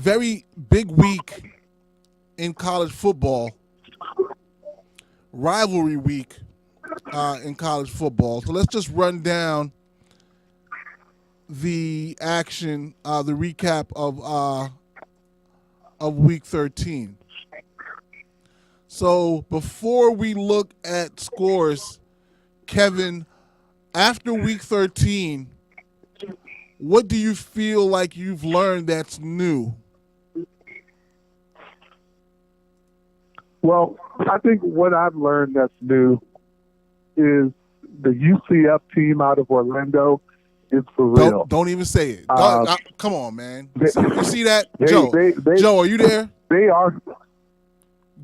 very big week in college football, rivalry week in college football. So let's just run down the action, the recap of week 13. So before we look at scores, Kevin, after week 13, what do you feel like you've learned that's new? Well, I think what I've learned that's new is the UCF team out of Orlando is for real. Don't even say it. Come on, man. You see that? Joe, are you there? They are.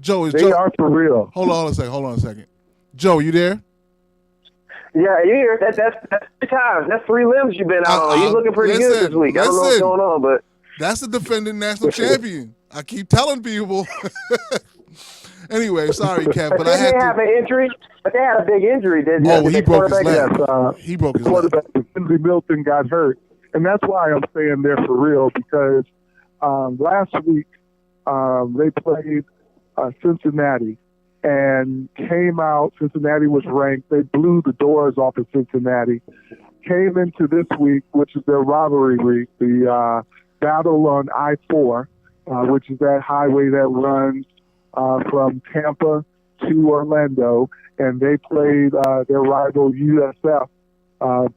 Joe, They are for real. Hold on a second. Joe, you there? Yeah, you here. That's 3 times. That's 3 limbs you've been out on. You're looking pretty good this week. I don't know what's going on, but that's the defending national champion. I keep telling people. Anyway, sorry, Kev, but I had to. Have an injury, but they had a big injury. He broke his leg. He broke his leg. Mackenzie Milton got hurt, and that's why I'm saying they're for real, because last week they played Cincinnati and came out. Cincinnati was ranked. They blew the doors off of Cincinnati. Came into this week, which is their rivalry week, the battle on I-4, which is that highway that runs from Tampa to Orlando, and they played their rival USF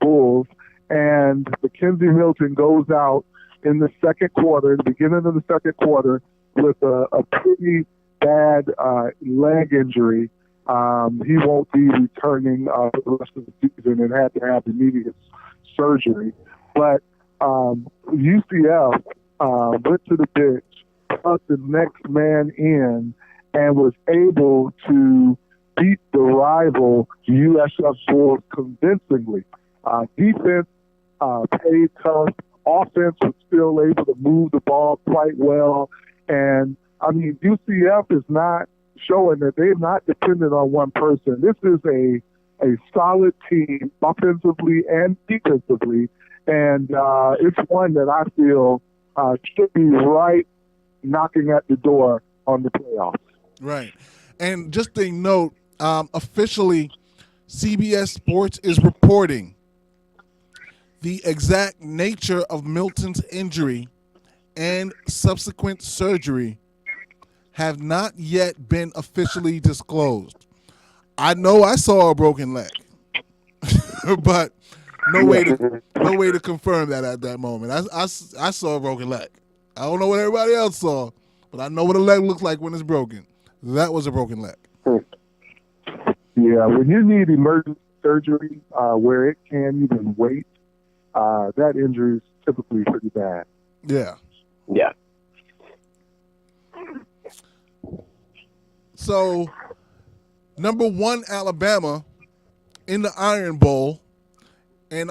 Bulls. And Mackenzie Milton goes out in the second quarter, the beginning of the second quarter, with a pretty bad leg injury. He won't be returning for the rest of the season and had to have immediate surgery. But UCF went to the bench, put the next man in, and was able to beat the rival USF Bulls convincingly. Defense played tough. Offense was still able to move the ball quite well. And, I mean, UCF is not showing that they're not dependent on one person. This is a solid team offensively and defensively. And it's one that I feel should be right knocking at the door on the playoffs. Right. And just a note, officially, CBS Sports is reporting the exact nature of Milton's injury and subsequent surgery have not yet been officially disclosed. I know I saw a broken leg, but no way to confirm that at that moment. I saw a broken leg. I don't know what everybody else saw, but I know what a leg looks like when it's broken. That was a broken leg. Yeah, when you need emergency surgery where it can't even wait, that injury is typically pretty bad. Yeah. Yeah. So, number 1, Alabama in the Iron Bowl. And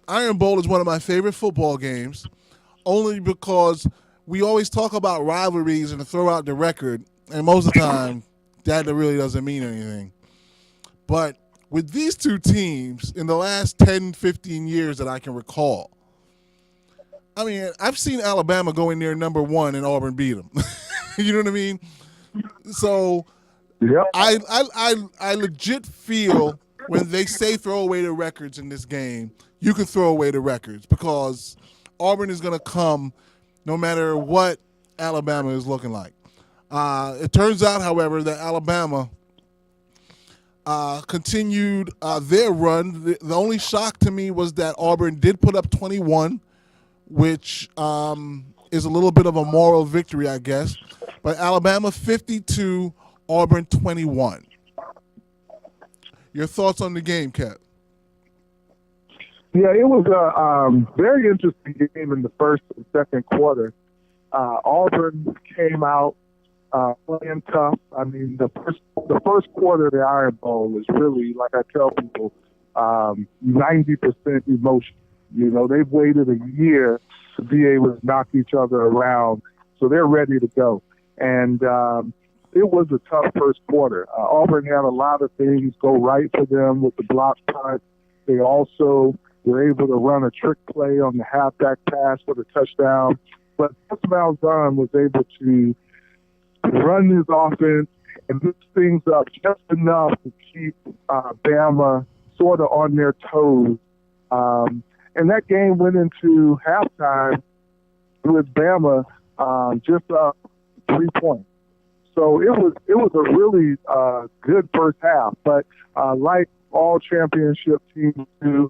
Iron Bowl is one of my favorite football games, only because we always talk about rivalries and throw out the record, and most of the time, that really doesn't mean anything. But with these two teams, in the last 10, 15 years that I can recall, I mean, I've seen Alabama go in there number 1 and Auburn beat them. You know what I mean? So yep. I legit feel when they say throw away the records in this game, you can throw away the records because Auburn is going to come no matter what Alabama is looking like. It turns out, however, that Alabama continued their run. The only shock to me was that Auburn did put up 21, which is a little bit of a moral victory, I guess. But Alabama 52, Auburn 21. Your thoughts on the game, Kev? Yeah, it was a very interesting game in the first and second quarter. Auburn came out playing tough. I mean, the first quarter of the Iron Bowl is really, like I tell people, 90% emotion. You know, they've waited a year to be able to knock each other around, so they're ready to go. And it was a tough first quarter. Auburn had a lot of things go right for them with the block punt. They also were able to run a trick play on the halfback pass for the touchdown. but Gus Malzahn was able to run his offense and mix things up just enough to keep Bama sort of on their toes. And that game went into halftime with Bama just up 3 points. So it was a really good first half. But like all championship teams do,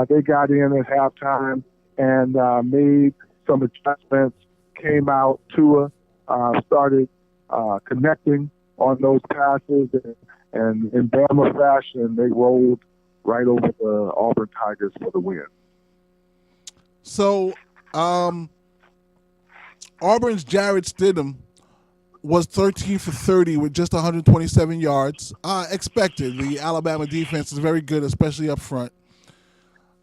they got in at halftime and made some adjustments, came out. Tua started connecting on those passes, and in Bama fashion, they rolled right over the Auburn Tigers for the win. So Auburn's Jarrett Stidham was 13 for 30 with just 127 yards. Expected. The Alabama defense is very good, especially up front.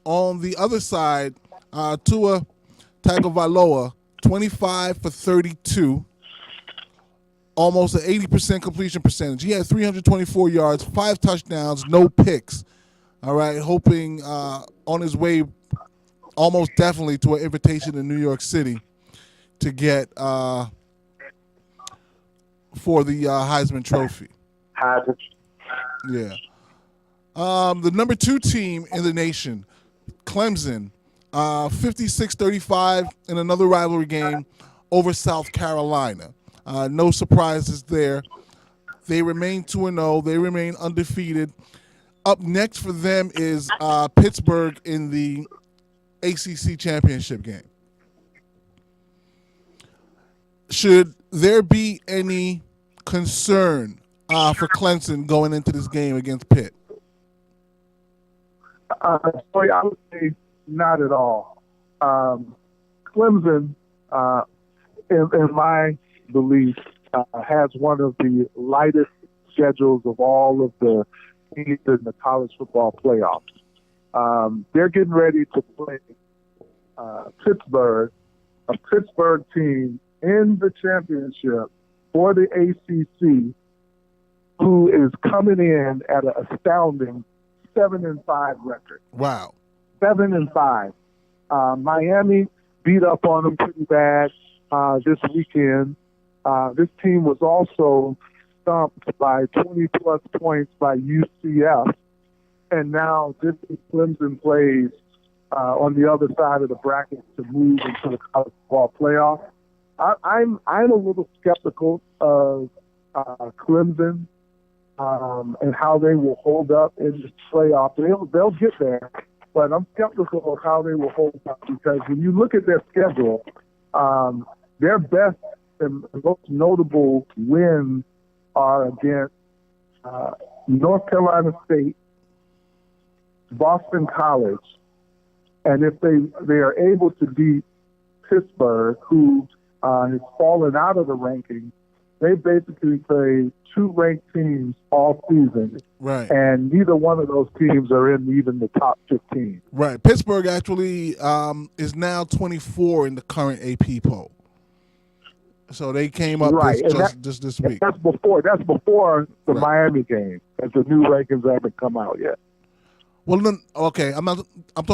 On the other side, Tua Tagovailoa, 25 for 32, almost an 80% completion percentage. He had 324 yards, 5 touchdowns, no picks. All right, hoping on his way almost definitely to an invitation in New York City to get for the Heisman Trophy. Heisman. Yeah. The number 2 team in the nation, Clemson, 56-35 in another rivalry game over South Carolina. No surprises there. They remain 2-0. They remain undefeated. Up next for them is Pittsburgh in the ACC championship game. Should there be any concern for Clemson going into this game against Pitt? I would say not at all. Clemson, in my belief, has one of the lightest schedules of all of the teams in the college football playoffs. They're getting ready to play Pittsburgh, a Pittsburgh team in the championship for the ACC, who is coming in at an astounding 7-5 record. Wow. 7-5. Miami beat up on them pretty bad this weekend. This team was also stumped by 20-plus points by UCF. And now this is Clemson plays on the other side of the bracket to move into the college football playoff. I'm a little skeptical of Clemson and how they will hold up in the playoff. They'll get there, but I'm skeptical of how they will hold up because when you look at their schedule, their best and most notable wins are against North Carolina State, Boston College, and if they are able to beat Pittsburgh, who has fallen out of the rankings, they basically play 2 ranked teams all season. Right. And neither one of those teams are in even the top 15. Right. Pittsburgh actually is now 24 in the current AP poll. So they came up just this week. That's before the Miami game, as the new rankings haven't come out yet. Well, then, okay, I'm talking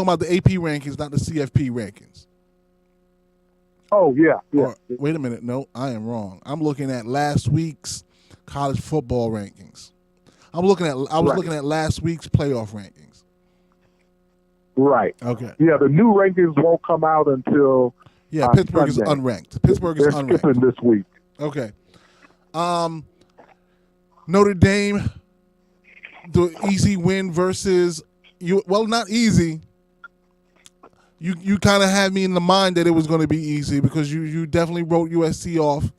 about the AP rankings, not the CFP rankings. Oh, yeah. Or, wait a minute. No, I am wrong. I'm looking at last week's college football rankings. I was looking at last week's playoff rankings. Right. Okay. Yeah, the new rankings won't come out until Pittsburgh Sunday. is unranked. Pittsburgh is They're unranked. skipping this week. Okay. Notre Dame, the easy win versus you. Well, not easy. You kind of had me in the mind that it was going to be easy because you definitely wrote USC off.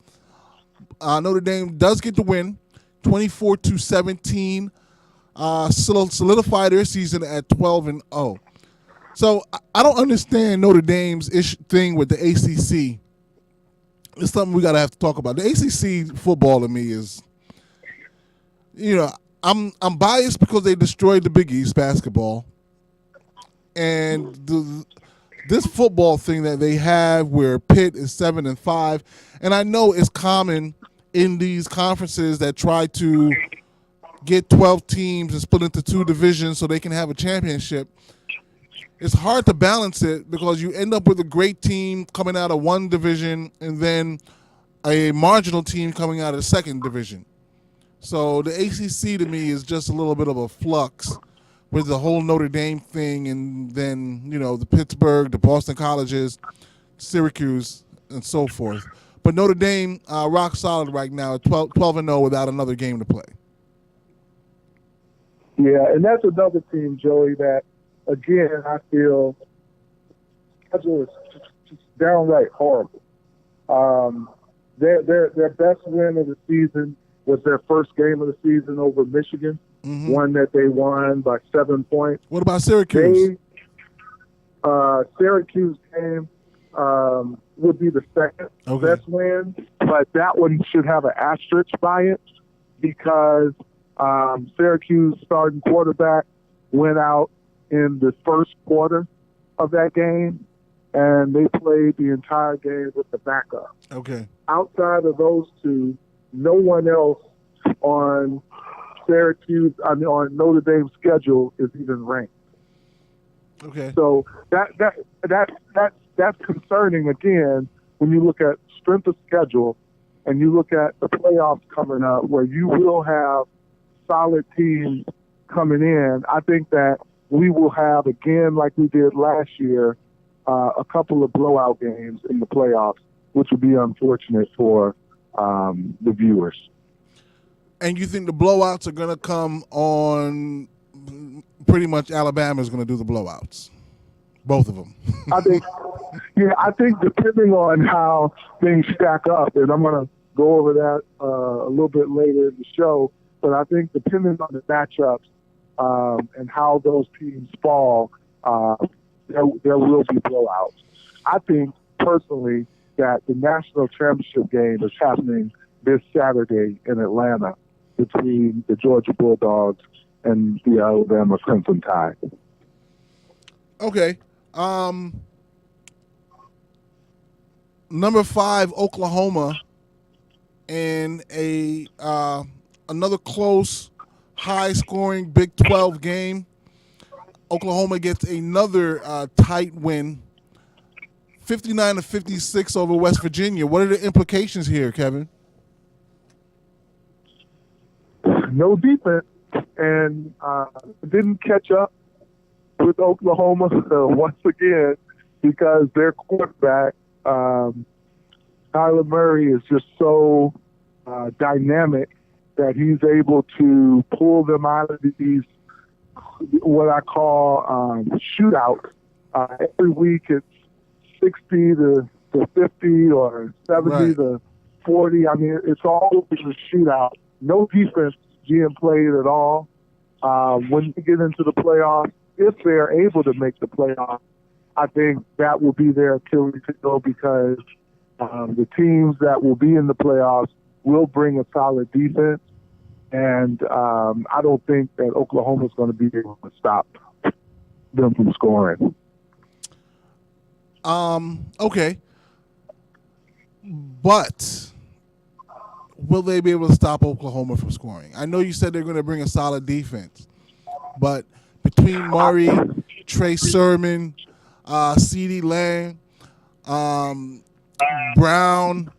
Notre Dame does get the win, 24-17, solidify their season at 12-0. So I don't understand Notre Dame's thing with the ACC. It's something we gotta have to talk about. The ACC football to me is, I'm biased because they destroyed the Big East basketball, and this football thing that they have where Pitt is 7-5, and I know it's common in these conferences that try to get 12 teams and split into 2 divisions so they can have a championship. it's hard to balance it because you end up with a great team coming out of one division and then a marginal team coming out of the second division. So the ACC to me is just a little bit of a flux with the whole Notre Dame thing, and then the Pittsburgh, the Boston colleges, Syracuse, and so forth. But Notre Dame rock solid right now at 12-0 without another game to play. Yeah, and that's another team, Joey, that again I feel schedule is just downright horrible. Their best win of the season was their first game of the season over Michigan, one that they won by 7 points. What about Syracuse? Syracuse game would be the second best win, but that one should have an asterisk by it because Syracuse starting quarterback went out in the first quarter of that game, and they played the entire game with the backup. Okay. Outside of those two, no one else on on Notre Dame's schedule is even ranked. Okay. So that's concerning again when you look at strength of schedule and you look at the playoffs coming up where you will have solid teams coming in. I think that we will have, again, like we did last year, a couple of blowout games in the playoffs, which would be unfortunate for the viewers. And you think the blowouts are going to come on pretty much Alabama's going to do the blowouts? Both of them. I think depending on how things stack up, and I'm going to go over that a little bit later in the show, but I think depending on the matchups and how those teams fall, there will be blowouts. I think personally that the national championship game is happening this Saturday in Atlanta between the Georgia Bulldogs and the Alabama Crimson Tide. Okay. Number 5, Oklahoma, in another close, high-scoring Big 12 game. Oklahoma gets another tight win, 59-56 over West Virginia. What are the implications here, Kevin? No defense, and didn't catch up with Oklahoma once again because their quarterback, Kyler Murray, is just so dynamic that he's able to pull them out of these, what I call shootouts. Every week it's 60 to 50 or 70 to 40. I mean, it's always a shootout. No defense being played at all. When you get into the playoffs, if they're able to make the playoffs, I think that will be their Achilles heel because the teams that will be in the playoffs will bring a solid defense. And I don't think that Oklahoma is going to be able to stop them from scoring. Okay. But will they be able to stop Oklahoma from scoring? I know you said they're going to bring a solid defense, but between Murray, Trey Sermon, CeeDee Lamb, Brown,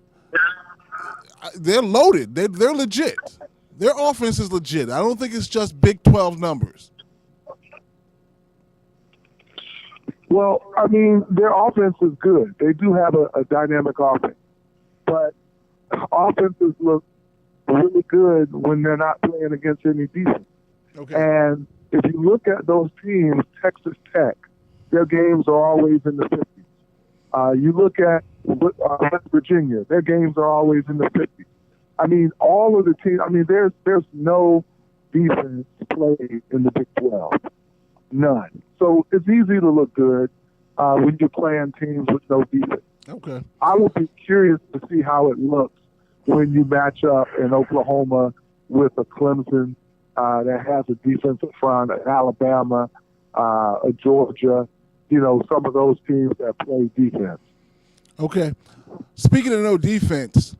they're loaded. They're legit. Their offense is legit. I don't think it's just Big 12 numbers. Well, I mean, their offense is good. They do have a dynamic offense. But offenses look really good when they're not playing against any defense. Okay. And if you look at those teams, Texas Tech, their games are always in the 50s. You look at West Virginia, their games are always in the 50s. I mean, all of the teams, I mean, there's no defense played in the Big 12. None. So it's easy to look good when you're playing teams with no defense. Okay. I would be curious to see how it looks when you match up in Oklahoma with a Clemson that has a defensive front, an Alabama, a Georgia, some of those teams that play defense. Okay. Speaking of no defense,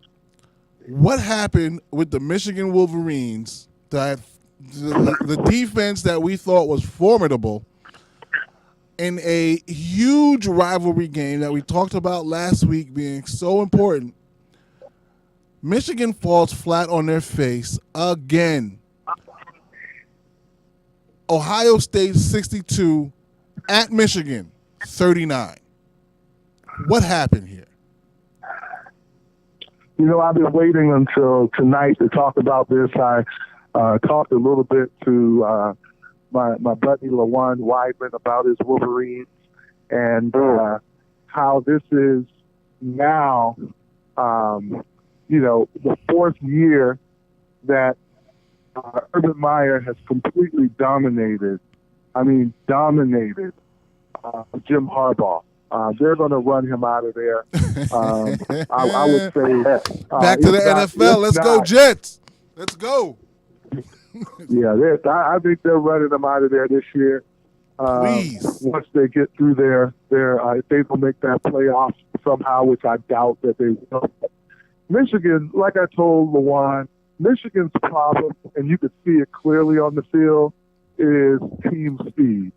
what happened with the Michigan Wolverines, that the defense that we thought was formidable, in a huge rivalry game that we talked about last week being so important, Michigan falls flat on their face again. Ohio State 62 at Michigan 39. What happened here? I've been waiting until tonight to talk about this. I talked a little bit to my buddy LaJuan Weidman about his Wolverines and how this is now, the fourth year that Urban Meyer has completely dominated Jim Harbaugh. They're going to run him out of there. I would say back to the NFL. Let's go Jets. Let's go. Yeah, I think they're running them out of there this year. Please. Once they get through their if they will make that playoff somehow, which I doubt that they will. Michigan, like I told LaJuan, Michigan's problem, and you could see it clearly on the field, is team speed.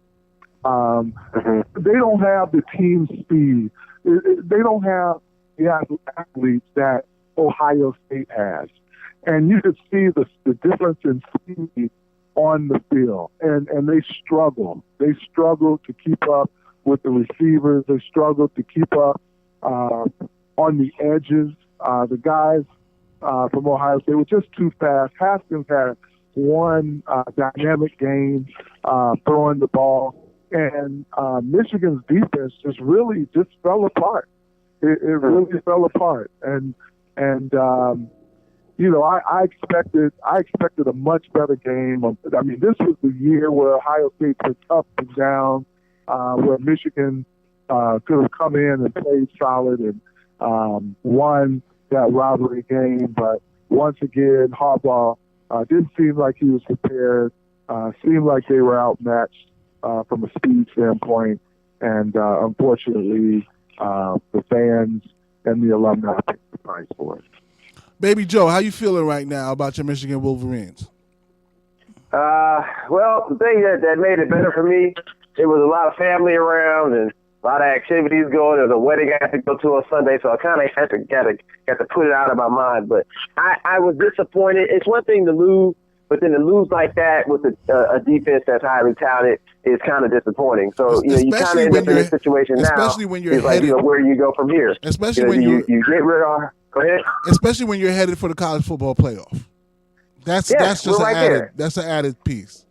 They don't have the team speed. They don't have the athletes that Ohio State has. And you could see the difference in speed on the field. And they struggle. They struggle to keep up with the receivers. They struggle to keep up on the edges. The guys from Ohio State were just too fast. Haskins had one dynamic game throwing the ball. And Michigan's defense just fell apart. It really fell apart. And I expected a much better game. I mean, this was the year where Ohio State took up and down, where Michigan could have come in and played solid and won that rivalry game. But once again, Harbaugh didn't seem like he was prepared. Seemed like they were outmatched from a speed standpoint. And unfortunately, the fans and the alumni paid the price for it. Baby Joe, how you feeling right now about your Michigan Wolverines? Well, the thing that made it better for me, it was a lot of family around and a lot of activities going. There's a wedding I had to go to on Sunday, so I kind of had to put it out of my mind. But I was disappointed. It's one thing to lose, but then to lose like that with a defense that's highly talented is kind of disappointing. So you kind of end up in a situation now. Especially when you're headed, like, where do you go from here? Especially when you get rid of. Go ahead. Especially when you're headed for the college football playoff. That's just an added piece.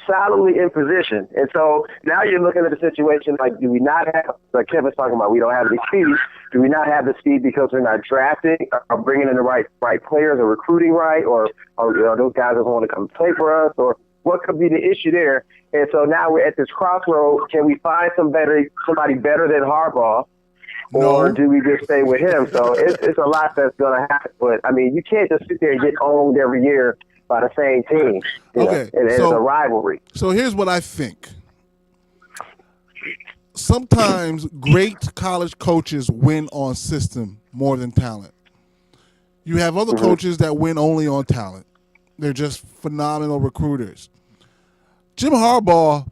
Solidly in position. And so now you're looking at a situation like, do we not have, like Kevin's talking about, we don't have the speed. Do we not have the speed because we're not drafting or bringing in the right players or recruiting right or those guys that want to come play for us, or what could be the issue there? And so now we're at this crossroad. Can we find somebody better than Harbaugh? Or do we just stay with him? So it's a lot that's going to happen. But, I mean, you can't just sit there and get owned every year by the same team. Okay. And it's a rivalry. So here's what I think. Sometimes great college coaches win on system more than talent. You have other coaches that win only on talent. They're just phenomenal recruiters. Jim Harbaugh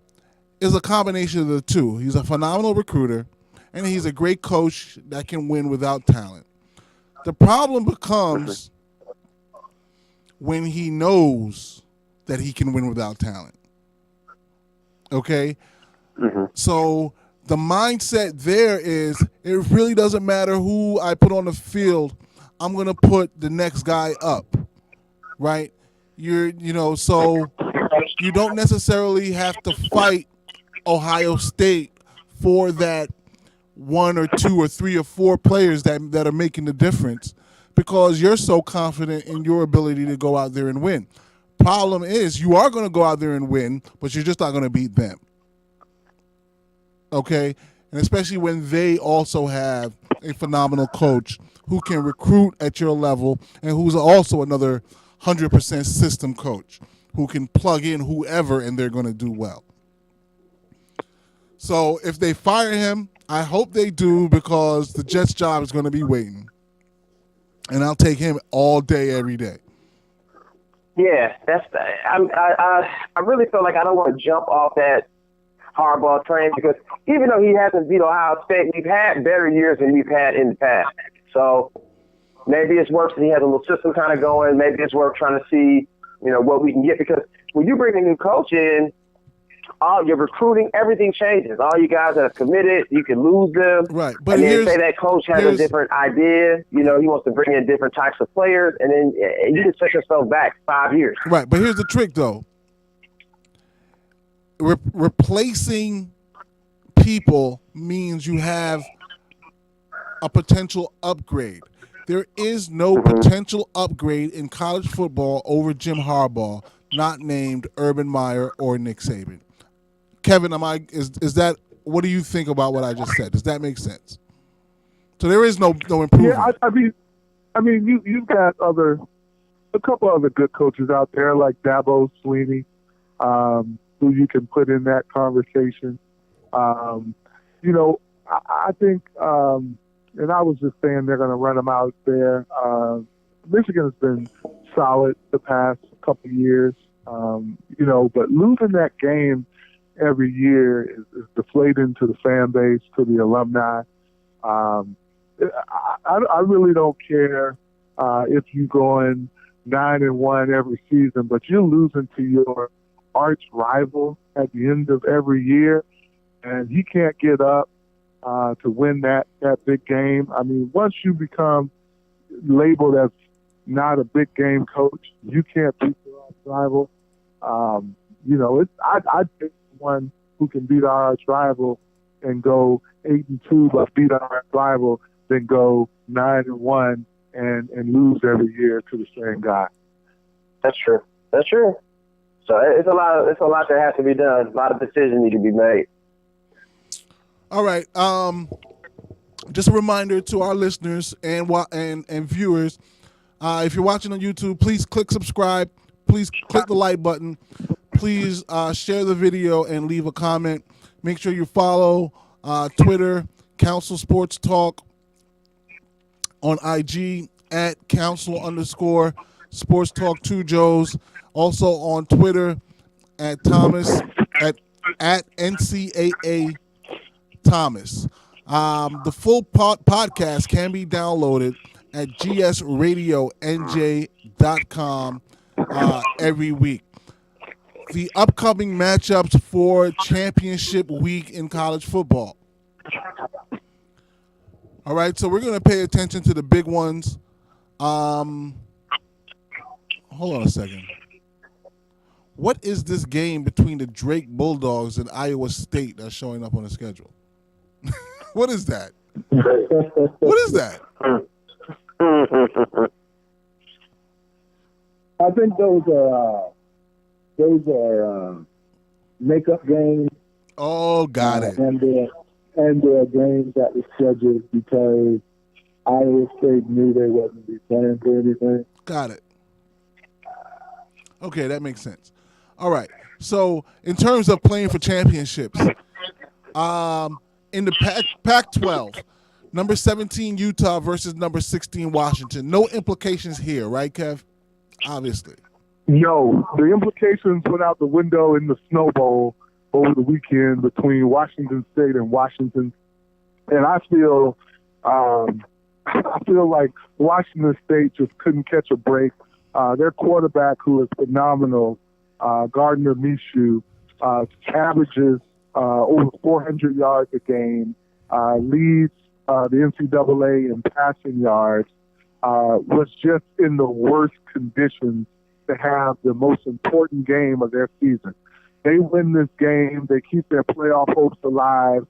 is a combination of the two. He's a phenomenal recruiter, and he's a great coach that can win without talent. The problem becomes when he knows that he can win without talent. Okay? So the mindset there is, it really doesn't matter who I put on the field. I'm going to put the next guy up. Right? So you don't necessarily have to fight Ohio State for that one or two or three or four players that are making the difference, because you're so confident in your ability to go out there and win. Problem is, you are going to go out there and win, but you're just not going to beat them. Okay? And especially when they also have a phenomenal coach who can recruit at your level and who's also another 100% system coach who can plug in whoever and they're going to do well. So if they fire him, I hope they do, because the Jets' job is going to be waiting. And I'll take him all day, every day. Yeah, I really feel like I don't want to jump off that Harbaugh train, because even though he hasn't beat Ohio State, we've had better years than we've had in the past. So maybe it's worth he has a little system kind of going. Maybe it's worth trying to see, what we can get, because when you bring a new coach in, all your recruiting, everything changes. All you guys that have committed, you can lose them. Right. But and then say that coach has a different idea. He wants to bring in different types of players, and then you can set yourself back 5 years. Right. But here's the trick, though. Replacing people means you have a potential upgrade. There is no potential upgrade in college football over Jim Harbaugh, not named Urban Meyer or Nick Saban. Kevin, is that, what do you think about what I just said? Does that make sense? So there is no improvement. Yeah, I mean, you've got a couple other good coaches out there like Dabo Swinney, who you can put in that conversation. I think, and I was just saying they're going to run them out there. Michigan has been solid the past couple of years, but losing that game every year is deflating to the fan base, to the alumni. I really don't care if you're going 9-1 every season, but you're losing to your arch rival at the end of every year, and he can't get up to win that big game. I mean, once you become labeled as not a big game coach, you can't beat your arch rival. I'd pick one who can beat our arch rival and go 8-2, but beat our arch rival, then go 9-1 and lose every year to the same guy. That's true. So it's a lot that has to be done. A lot of decisions need to be made. All right. Just a reminder to our listeners and viewers, if you're watching on YouTube, please click subscribe. Please click the like button. Please share the video and leave a comment. Make sure you follow Twitter, Council Sports Talk, on IG at Council_Sports Talk 2 Joes. Also on Twitter at Thomas at NCAA Thomas. The full podcast can be downloaded at gsradionj.com every week. The upcoming matchups for championship week in college football. All right, so we're going to pay attention to the big ones. Hold on a second. What is this game between the Drake Bulldogs and Iowa State that's showing up on the schedule? What is that? What is that? I think those are makeup games. Oh, got it. And they're games that were scheduled because Iowa State knew they wasn't be playing for anything. Got it. Okay, that makes sense. All right. So in terms of playing for championships, in the Pac-12, number 17 Utah versus number 16 Washington. No implications here, right, Kev? Obviously. No, the implications went out the window in the Snow Bowl over the weekend between Washington State and Washington, and I feel like Washington State just couldn't catch a break. Their quarterback, who is phenomenal, Gardner Minshew, averages over 400 yards a game, leads the NCAA in passing yards, was just in the worst conditions to have the most important game of their season. They win this game. They keep their playoff hopes alive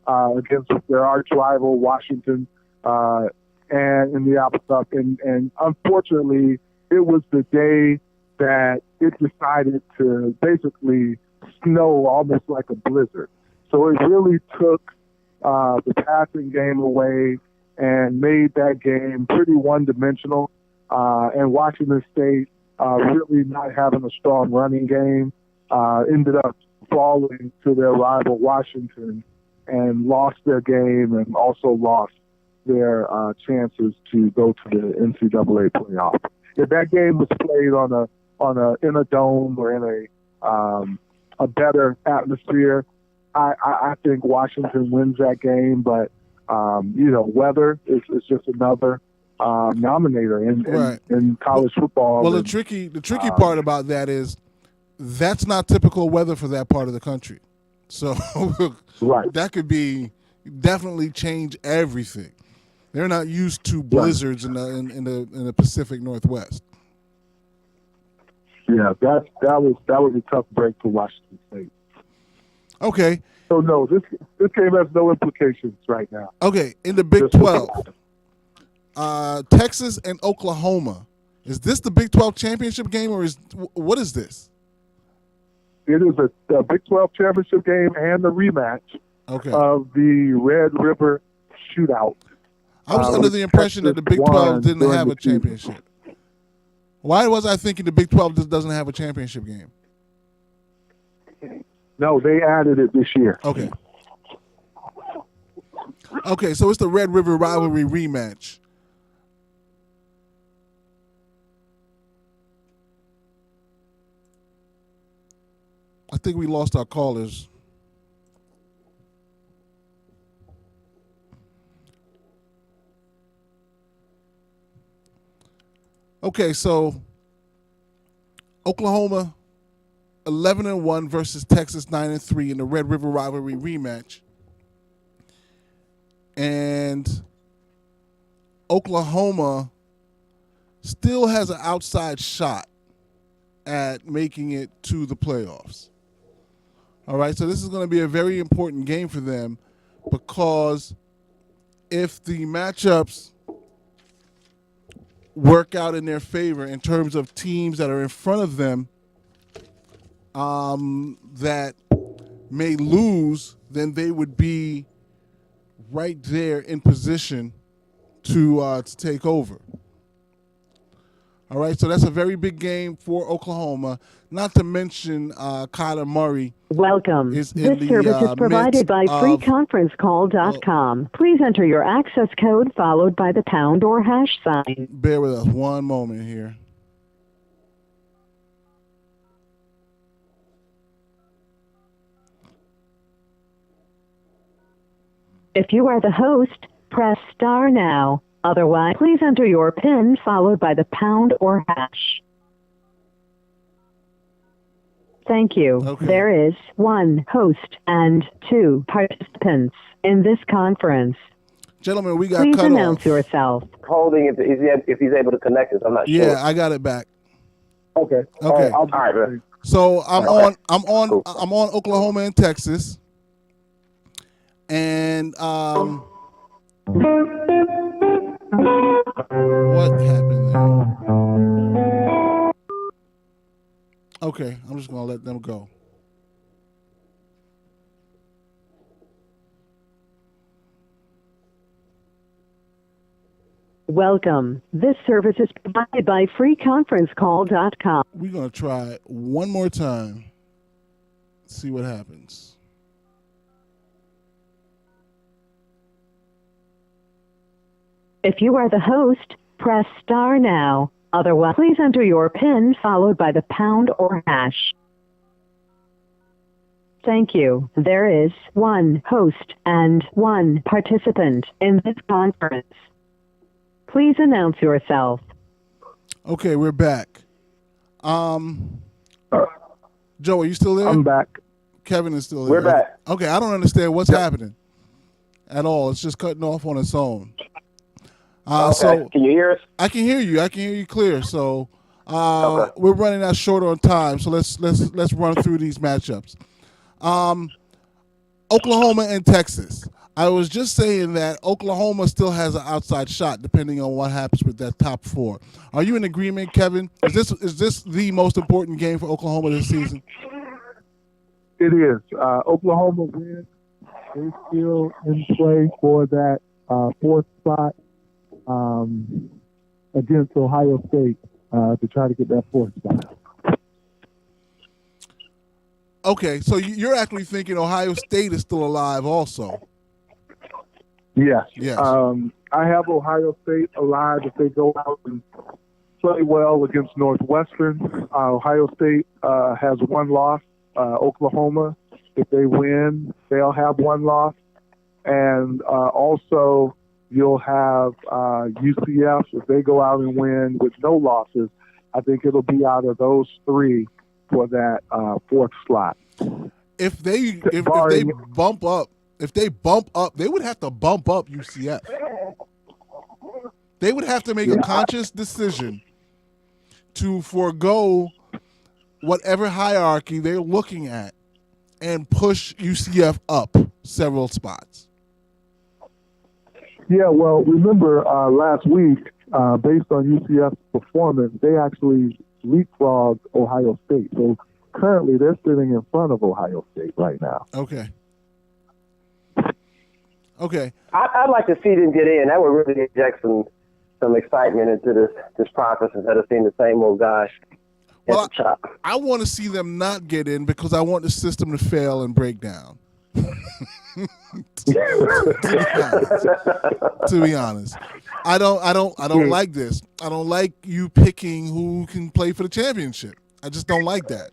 against their arch rival, Washington, and in the Apple Cup. And unfortunately, it was the day that it decided to basically snow almost like a blizzard. So it really took the passing game away and made that game pretty one-dimensional. And Washington State really not having a strong running game ended up falling to their rival Washington and lost their game and also lost their chances to go to the NCAA playoff. If that game was played in a dome or in a better atmosphere, I think Washington wins that game, but weather is just another nominator in college football. Well, the tricky part about that is that's not typical weather for that part of the country, so that could be definitely change everything. They're not used to blizzards in the Pacific Northwest. Yeah, that was a tough break for Washington State. Okay. So no, this game has no implications right now. Okay, in the Big 12, Texas and Oklahoma. Is this the Big 12 championship game, or what is this? It is a Big 12 championship game and the rematch of the Red River Shootout. I was under the impression that the Big 12 didn't have a championship. Why was I thinking the Big 12 doesn't have a championship game? No, they added it this year. Okay. Okay, so it's the Red River Rivalry rematch. I think we lost our callers. Okay, so Oklahoma 11-1 versus Texas 9-3 in the Red River Rivalry rematch. And Oklahoma still has an outside shot at making it to the playoffs. All right, so this is going to be a very important game for them because if the matchups work out in their favor in terms of teams that are in front of them that may lose, then they would be right there in position to take over. All right, so that's a very big game for Oklahoma. Not to mention Kyler Murray. Welcome. This service is provided by freeconferencecall.com. Please enter your access code followed by the pound or hash sign. Bear with us one moment here. If you are the host, press star now. Otherwise, please enter your PIN followed by the pound or hash. Thank you. Okay. There is 1 host and 2 participants in this conference. Gentlemen, we got Please cut announce off. yourself. Holding if he's able to connect us. I'm not sure. Yeah, I got it back. Okay. Okay. All right, man. So I'm Okay. on Cool. I'm on Oklahoma and Texas. And what happened there? Okay, I'm just gonna let them go. Welcome. This service is provided by freeconferencecall.com. We're gonna try it one more time. See what happens. If you are the host, press star now. Otherwise, please enter your PIN followed by the pound or hash. Thank you. There is 1 host and 1 participant in this conference. Please announce yourself. Okay, we're back. Joe, are you still there? I'm back. Kevin is still there. We're back. Okay, I don't understand what's happening at all. It's just cutting off on its own. Okay. So Can you hear us? I can hear you. I can hear you clear. So Okay. we're running out short on time. So let's run through these matchups. Oklahoma and Texas. I was just saying that Oklahoma still has an outside shot, depending on what happens with that top 4. Are you in agreement, Kevin? Is this the most important game for Oklahoma this season? It is. Oklahoma wins. They're still in play for that 4th spot against Ohio State to try to get that 4th spot. Okay, so you're actually thinking Ohio State is still alive also. Yes. Yes. I have Ohio State alive if they go out and play well against Northwestern. Ohio State has 1 loss. Oklahoma if they win, they'll have one loss. And also, you'll have UCF. If they go out and win with no losses, I think it'll be out of those three for that fourth slot. If they bump up, they would have to bump up UCF. They would have to make a conscious decision to forego whatever hierarchy they're looking at and push UCF up several spots. Yeah, well, remember last week, based on UCF's performance, they actually leapfrogged Ohio State. So currently they're sitting in front of Ohio State right now. Okay. I'd like to see them get in. That would really inject some excitement into this process instead of seeing the same old guys. Well, I want to see them not get in because I want the system to fail and break down. To be honest, I don't like this. I don't like you picking who can play for the championship. I just don't like that.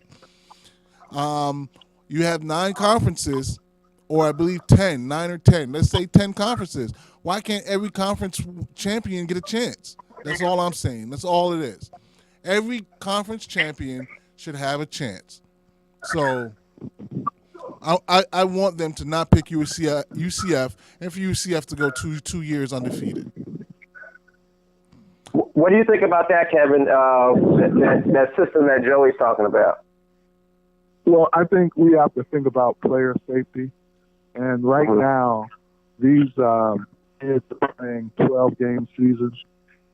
You have 9 conferences, or I believe 10, 9 or 10. Let's say 10 conferences. Why can't every conference champion get a chance? That's all I'm saying. That's all it is. Every conference champion should have a chance. So I want them to not pick UCF and for UCF to go two years undefeated. What do you think about that, Kevin? That system that Joey's talking about? Well, I think we have to think about player safety. And right now, these kids are playing 12-game seasons.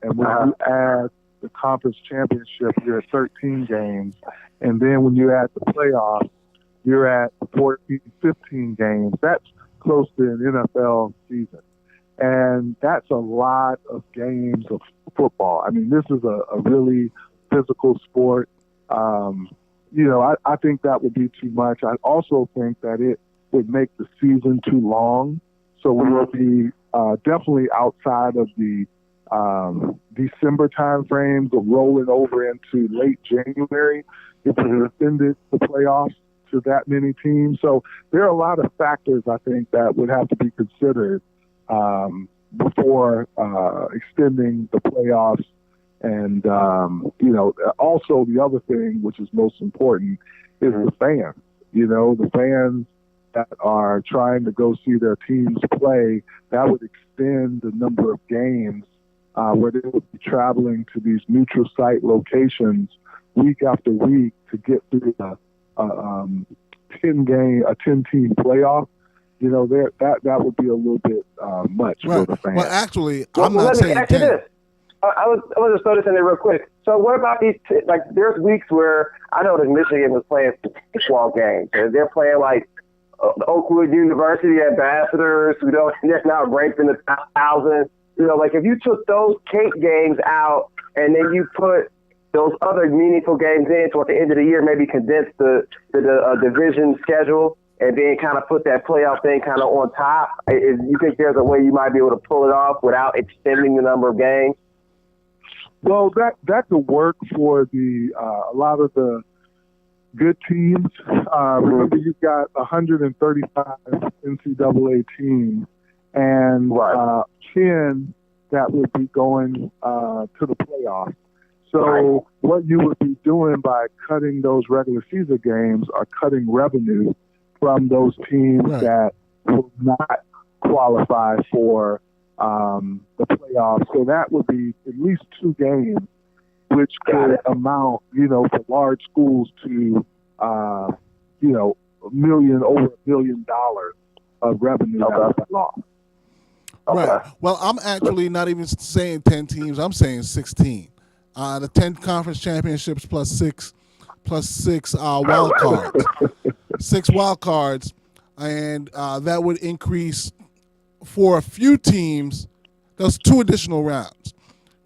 And when you add the conference championship, you're at 13 games. And then when you add the playoffs, you're at 14, 15 games. That's close to an NFL season. And that's a lot of games of football. I mean, this is a really physical sport. I think that would be too much. I also think that it would make the season too long. So we will be definitely outside of the December time frame, but rolling over into late January if we extended the playoffs to that many teams. So there are a lot of factors, I think, that would have to be considered before extending the playoffs. And, also the other thing, which is most important, is the fans. The fans that are trying to go see their teams play, that would extend the number of games where they would be traveling to these neutral site locations week after week to get through a 10-team playoff. That would be a little bit much for the fans. Well, actually, I'm not saying 10. This. I was just noticing it real quick. So what about these? There's weeks where I know that Michigan was playing football games. They're playing like Oakwood University Ambassadors, they're not ranked in the top 1,000. If you took those cake games out and then you put those other meaningful games in toward the end of the year, maybe condense the division schedule and then kind of put that playoff thing kind of on top, you think there's a way you might be able to pull it off without extending the number of games? Well, that could work for a lot of the good teams. Remember, you've got 135 NCAA teams and 10 that would be going to the playoffs. So what you would be doing by cutting those regular season games are cutting revenue from those teams that will not qualify for the playoffs. So that would be at least 2 games, which could amount, for large schools to, over $1 billion of revenue that was lost. Right. Well, I'm actually not even saying 10 teams. I'm saying 16. The 10 conference championships plus six wild cards. 6 wild cards, and that would increase for a few teams. Those 2 additional rounds.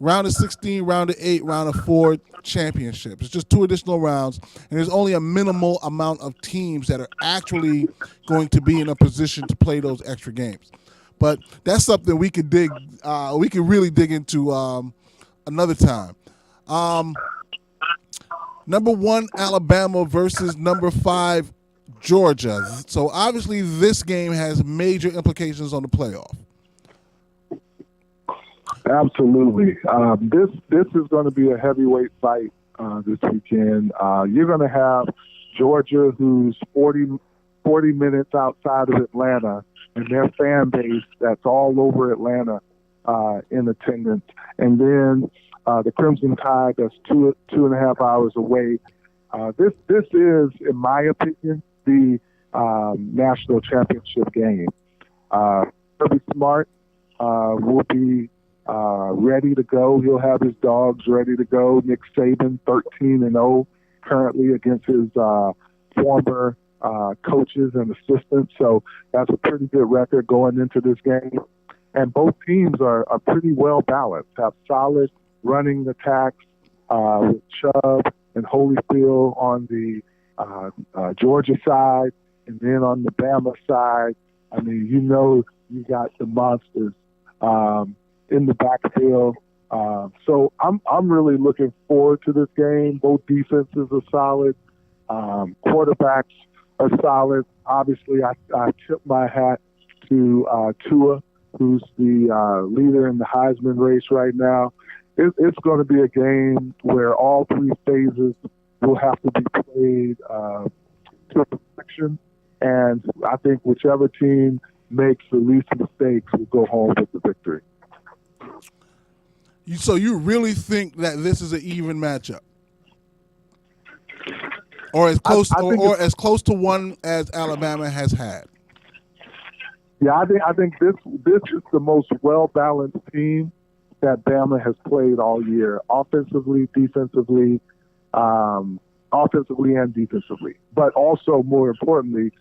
Round of 16, round of 8, round of 4 championships. It's just 2 additional rounds, and there's only a minimal amount of teams that are actually going to be in a position to play those extra games. But that's something we could really dig into another time. Number 1 Alabama versus number 5 Georgia. So obviously this game has major implications on the playoff. Absolutely. This is going to be a heavyweight fight this weekend. You're going to have Georgia, who's 40 minutes outside of Atlanta, and their fan base that's all over Atlanta in attendance. And then the Crimson Tide, that's two and a half hours away. This is, in my opinion, the national championship game. Kirby Smart will be ready to go. He'll have his dogs ready to go. Nick Saban, 13-0, currently against his former coaches and assistants. So that's a pretty good record going into this game. And both teams are pretty well balanced, have solid running attacks with Chubb and Holyfield on the Georgia side. And then on the Bama side, I mean, you got the monsters in the backfield. So I'm really looking forward to this game. Both defenses are solid. Quarterbacks are solid. Obviously, I tip my hat to Tua, who's the leader in the Heisman race right now. It's going to be a game where all three phases will have to be played to perfection. And I think whichever team makes the least mistakes will go home with the victory. So you really think that this is an even matchup, or as close, or as close to one as Alabama has had? Yeah, I think this is the most well balanced team that Bama has played all year, offensively, defensively, offensively and defensively, but also more importantly,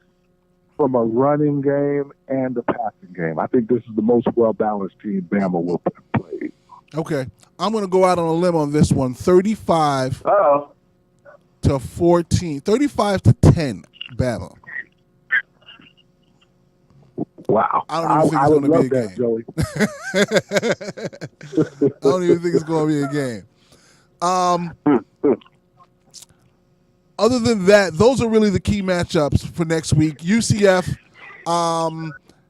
from a running game and a passing game. I think this is the most well balanced team Bama will play. Okay, I'm going to go out on a limb on this one. 35 to 14, 35 to 10, Bama. Wow. I don't even think it's going to be a game. Joey. I don't even think it's going to be a game. Other than that, those are really the key matchups for next week. UCF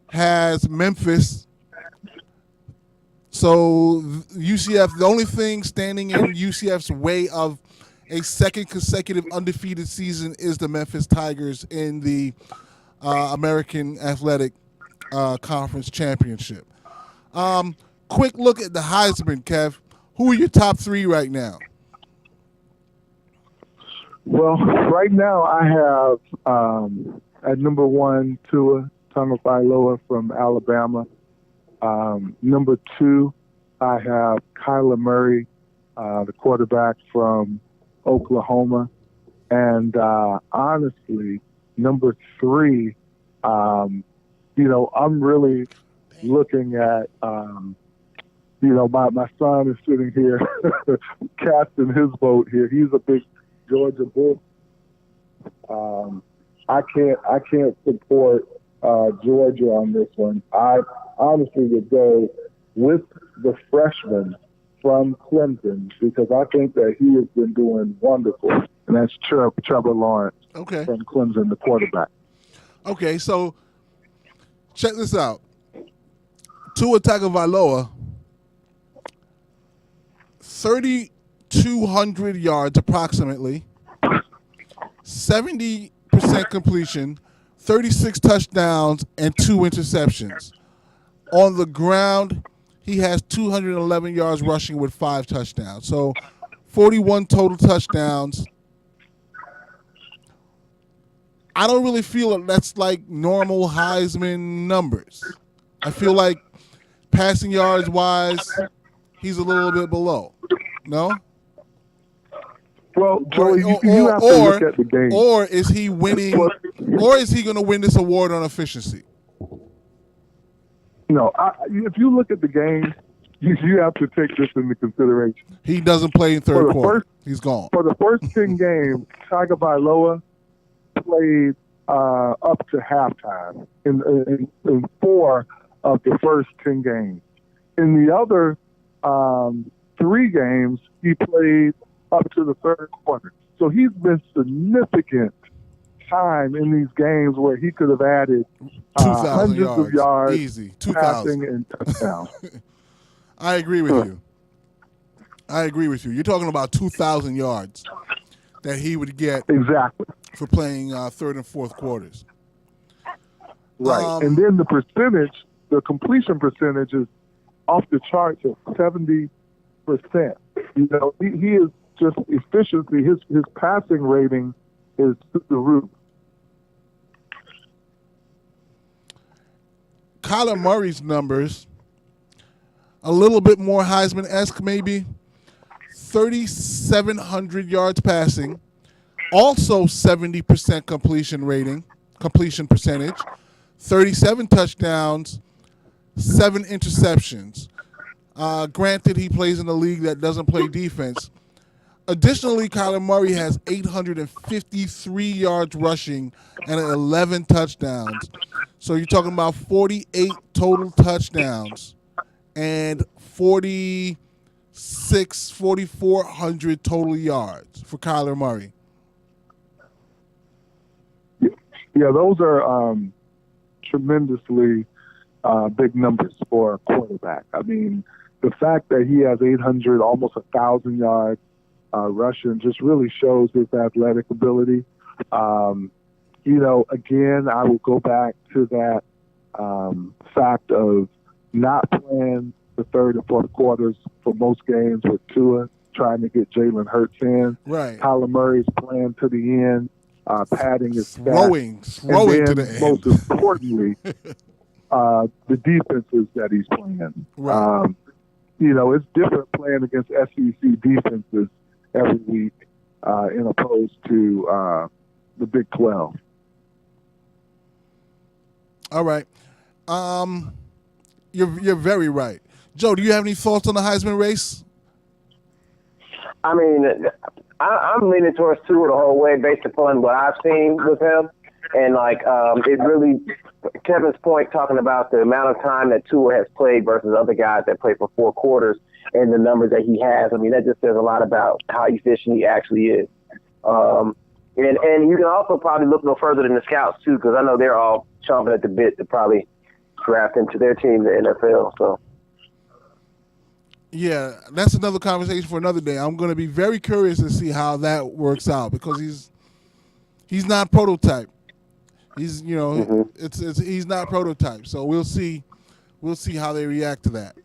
has Memphis. So UCF, the only thing standing in UCF's way of a second consecutive undefeated season is the Memphis Tigers in the American Athletic Conference Championship. Quick look at the Heisman, Kev. Who are your top three right now? Well, right now I have at number one Tua Tagovailoa from Alabama. Number two, I have Kyler Murray, the quarterback from Oklahoma. And honestly, number three, I'm really looking at, my son is sitting here casting his vote here. He's a big Georgia Bull. I can't support Georgia on this one. I honestly would go with the freshman from Clemson because I think that he has been doing wonderful, and that's Trevor Lawrence from Clemson, the quarterback. Okay, so check this out. Tua Tagovailoa, 3,200 yards approximately, 70% completion, 36 touchdowns, and 2 interceptions. On the ground, he has 211 yards rushing with 5 touchdowns. So 41 total touchdowns. I don't really feel that's like normal Heisman numbers. I feel like passing yards wise, he's a little bit below. No? Well, Joey, you have to look at the game. Or is he winning? Or is he going to win this award on efficiency? No, if you look at the game, you have to take this into consideration. He doesn't play in third quarter. He's gone. For the first 10 games, Tagovailoa played up to halftime in 4 of the first 10 games. In the other 3 games, he played up to the third quarter. So he's been time in these games where he could have added 2,000 hundreds of yards, easy, passing 2,000. and touchdowns. I agree with you. I agree with you. You're talking about 2,000 yards that he would get Exactly. for playing third and fourth quarters. Right. And then the completion percentage is off the charts at 70%. You know, he is just efficiency. His passing rating is through the roof. Kyler Murray's numbers, a little bit more Heisman-esque maybe. 3,700 yards passing, also 70% completion percentage, 37 touchdowns, 7 interceptions. Granted, he plays in a league that doesn't play defense. Additionally, Kyler Murray has 853 yards rushing and 11 touchdowns. So you're talking about 48 total touchdowns and 4,400 total yards for Kyler Murray. Yeah, those are tremendously big numbers for a quarterback. I mean, the fact that he has 800, almost 1,000 yards rushing just really shows his athletic ability. You know, again, I will go back to that fact of not playing the third and fourth quarters for most games with Tua trying to get Jalen Hurts in. Right. Kyler Murray's playing to the end, padding his throwing and to then, the most end. importantly, the defenses that he's playing. Right. You know, it's different playing against SEC defenses every week in opposed to the Big 12. All right. You're very right. Joe, do you have any thoughts on the Heisman race? I mean, I'm leaning towards Tua the whole way based upon what I've seen with him. And, like, it really, Kevin's point talking about the amount of time that Tua has played versus other guys that play for 4 quarters and the numbers that he has, I mean, that just says a lot about how efficient he actually is. And you can also probably look no further than the scouts, too, because I know they're all chomping at the bit to probably draft into their team in the NFL. So. Yeah, that's another conversation for another day. I'm going to be very curious to see how that works out because he's not prototype. He's he's not prototype. So we'll see how they react to that.